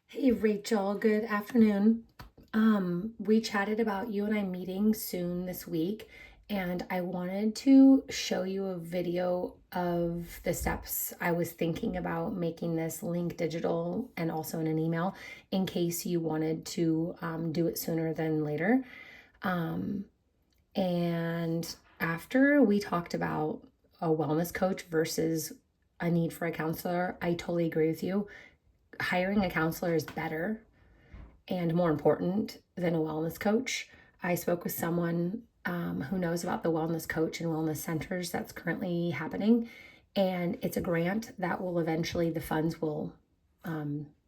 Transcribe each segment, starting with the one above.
Hey Rachel, good afternoon. We chatted about you and I meeting soon this week, and I wanted to show you a video of the steps I was thinking about making this link digital and also in an email in case you wanted to do it sooner than later. Um, and after we talked about a wellness coach versus a need for a counselor, I totally agree with you. Hiring a counselor is better and more important than a wellness coach. I spoke with someone who knows about the wellness coach and wellness centers that's currently happening. And it's a grant that will eventually, the funds will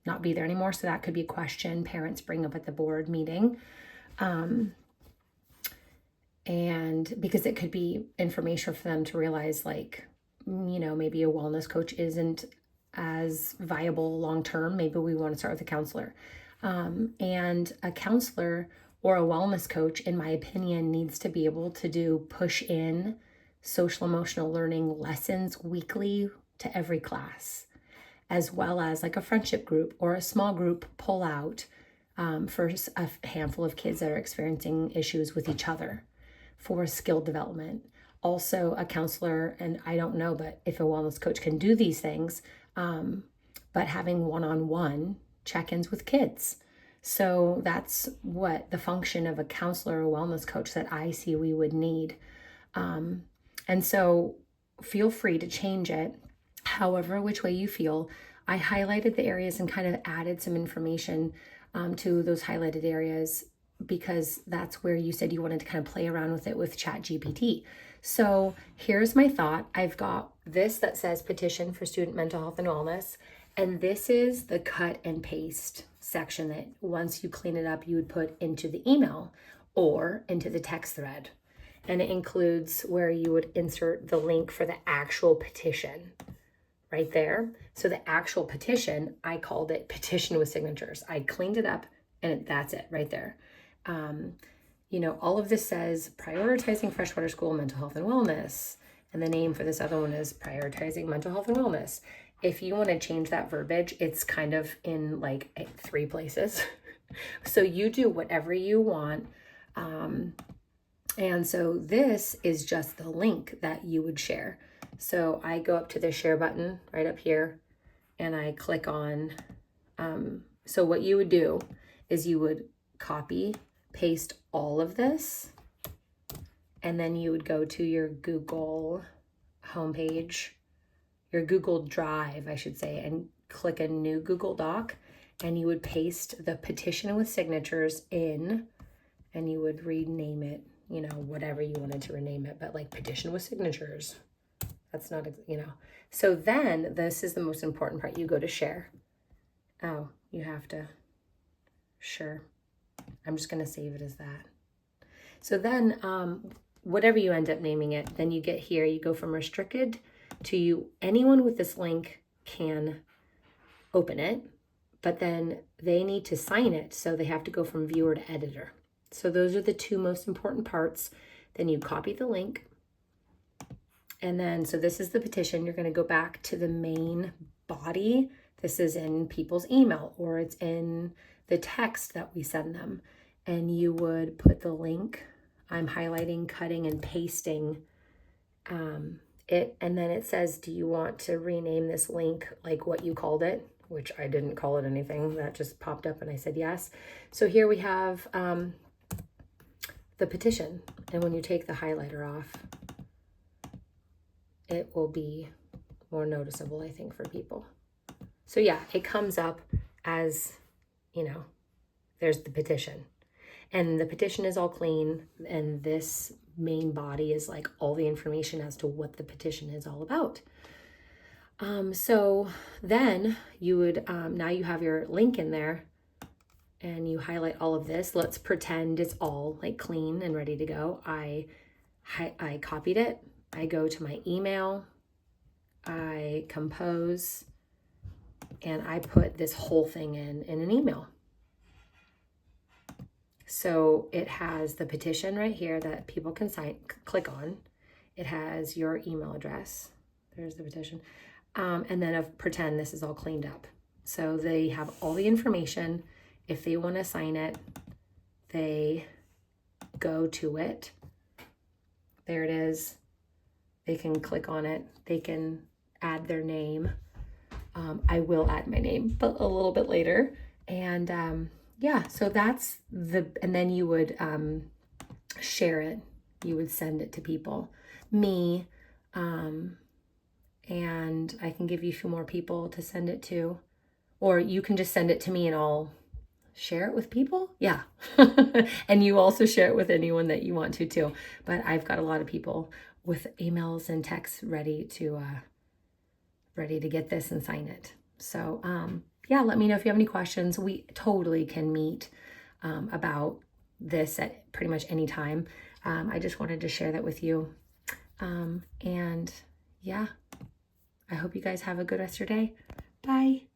not be there anymore. So that could be a question parents bring up at the board meeting. And because it could be information for them to realize, like, maybe a wellness coach isn't as viable long term. Maybe we want to start with a counselor. And a counselor or a wellness coach, in my opinion, needs to be able to do push in social emotional learning lessons weekly to every class, as well as like a friendship group or a small group pull out for a handful of kids that are experiencing issues with each other for skill development. Also, a counselor, and I don't know, but if a wellness coach can do these things, but having one-on-one check-ins with kids. So that's what the function of a counselor or wellness coach that I see we would need. And so feel free to change it however which way you feel. I highlighted the areas and kind of added some information to those highlighted areas because that's where you said you wanted to kind of play around with it with ChatGPT. So here's my thought. I've got this that says petition for student mental health and wellness. And this is the cut and paste section that once you clean it up, you would put into the email or into the text thread. And it includes where you would insert the link for the actual petition right there. So the actual petition, I called it petition with signatures. I cleaned it up and that's it right there. All of this says prioritizing freshwater school mental health and wellness. And the name for this other one is prioritizing mental health and wellness. If you want to change that verbiage, it's kind of in like 3 places. So you do whatever you want. And so this is just the link that you would share. So I go up to the share button right up here and I click on, so what you would do is you would copy, paste all of this, and then you would go to your Google homepage, your Google Drive, I should say, and click a new Google Doc, and you would paste the petition with signatures in, and you would rename it, whatever you wanted to rename it, but like petition with signatures. That's not, So then this is the most important part. You go to share. Oh, you have to, sure. I'm just going to save it as that. So then whatever you end up naming it, then you get here, you go from restricted to anyone with this link can open it, but then they need to sign it. So they have to go from viewer to editor. So those are the 2 most important parts. Then you copy the link. And then, so this is the petition. You're going to go back to the main body. This is in people's email or it's in the text that we send them. And you would put the link. I'm highlighting, cutting, and pasting it. And then it says, do you want to rename this link like what you called it? Which I didn't call it anything. That just popped up and I said yes. So here we have the petition. And when you take the highlighter off, it will be more noticeable, I think, for people. So yeah, it comes up as, there's the petition. And the petition is all clean. And this main body is like all the information as to what the petition is all about. So then you would, now you have your link in there and you highlight all of this. Let's pretend it's all like clean and ready to go. I copied it. I go to my email, I compose, and I put this whole thing in an email. So it has the petition right here that people can click on. It has your email address. There's the petition. And then pretend this is all cleaned up. So they have all the information. If they want to sign it, they go to it. There it is. They can click on it. They can add their name. I will add my name, but a little bit later. And yeah, so that's and then you would share it. You would send it to people. Me, and I can give you a few more people to send it to. Or you can just send it to me and I'll share it with people. Yeah. And you also share it with anyone that you want to too. But I've got a lot of people with emails and texts ready to get this and sign it. So yeah, let me know if you have any questions. We totally can meet about this at pretty much any time. I just wanted to share that with you. And yeah, I hope you guys have a good rest of your day. Bye.